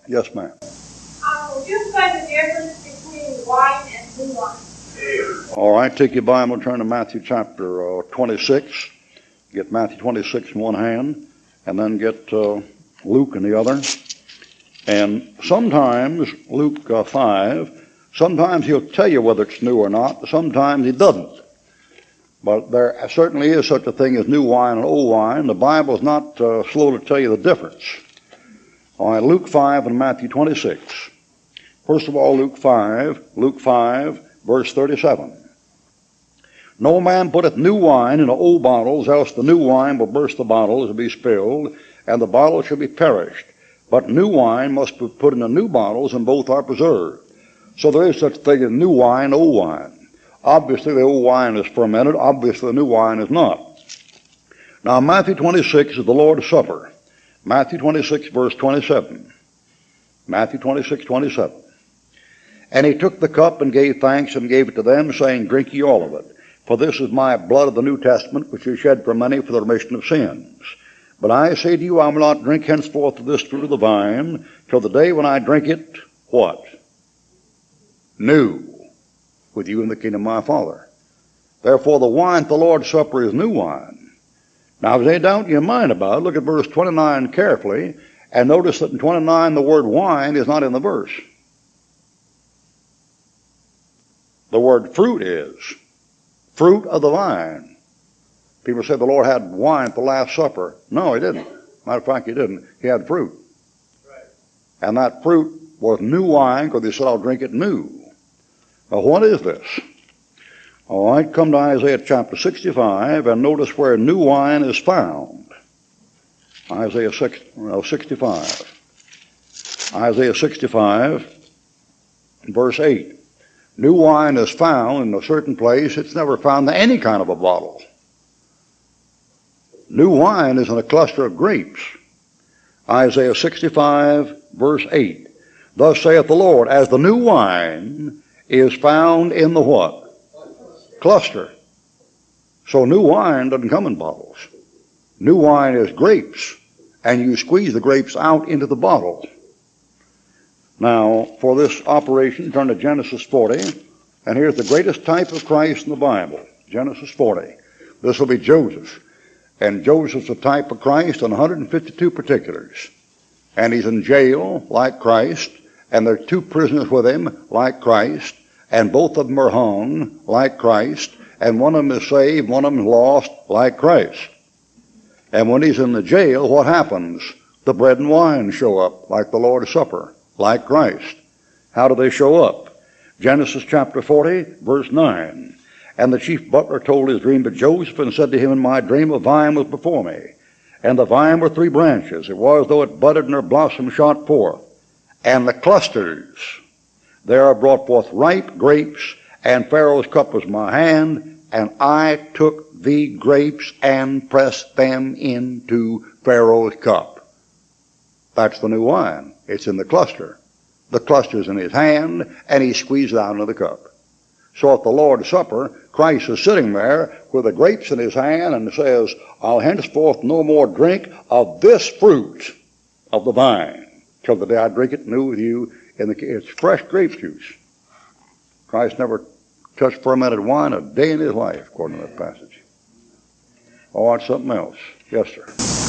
Yes, ma'am. Would you explain the difference between wine and new wine? All right, take your Bible, turn to Matthew chapter 26. Get Matthew 26 in one hand, and then get Luke in the other. And sometimes, Luke 5, sometimes he'll tell you whether it's new or not. Sometimes he doesn't. But there certainly is such a thing as new wine and old wine. The Bible is not slow to tell you the difference. All right, Luke 5 and Matthew 26. First of all, Luke 5, verse 37. No man putteth new wine into old bottles, else the new wine will burst the bottles and be spilled, and the bottle shall be perished. But new wine must be put into new bottles, and both are preserved. So there is such a thing as new wine, old wine. Obviously, the old wine is fermented. Obviously, the new wine is not. Now, Matthew 26 is the Lord's Supper. Matthew 26, verse 27. Matthew 26, 27. And he took the cup and gave thanks and gave it to them, saying, Drink ye all of it. For this is my blood of the New Testament, which is shed for many for the remission of sins. But I say to you, I will not drink henceforth of this fruit of the vine, till the day when I drink it, what? New, with you in the kingdom of my Father. Therefore the wine at the Lord's Supper is new wine. Now, if there's any doubt in your mind about it, look at verse 29 carefully, and notice that in 29 the word wine is not in the verse. The word fruit is. Fruit of the vine. People say the Lord had wine at the Last Supper. No, he didn't. Matter of fact, he didn't. He had fruit. Right. And that fruit was new wine, because he said, I'll drink it new. Now, what is this? All right, come to Isaiah chapter 65, and notice where new wine is found. Isaiah 65. Isaiah 65, verse 8. New wine is found in a certain place. It's never found in any kind of a bottle. New wine is in a cluster of grapes. Isaiah 65, verse 8. Thus saith the Lord, as the new wine is found in the what? Cluster. So new wine doesn't come in bottles. New wine is grapes, and you squeeze the grapes out into the bottle. Now, for this operation, turn to Genesis 40, and here's the greatest type of Christ in the Bible. Genesis 40. This will be Joseph. And Joseph's a type of Christ in 152 particulars. And he's in jail like Christ, and there are two prisoners with him like Christ, and both of them are hung like Christ, and one of them is saved, one of them is lost like Christ. And when he's in the jail, what happens? The bread and wine show up like the Lord's Supper, like Christ. How do they show up? Genesis chapter 40, verse 9. And the chief butler told his dream to Joseph, and said to him, in my dream a vine was before me, and the vine were 3 branches. It was as though it budded, and her blossom shot forth. And the clusters there brought forth ripe grapes, and Pharaoh's cup was in my hand, and I took the grapes and pressed them into Pharaoh's cup. That's the new wine. It's in the cluster. The cluster's in his hand, and he squeezed it out into the cup. So at the Lord's Supper, Christ is sitting there with the grapes in his hand and says, I'll henceforth no more drink of this fruit of the vine till the day I drink it new with you in it's fresh grape juice. Christ never touched fermented wine a day in his life, according to that passage. Oh, it's something else. Yes, sir.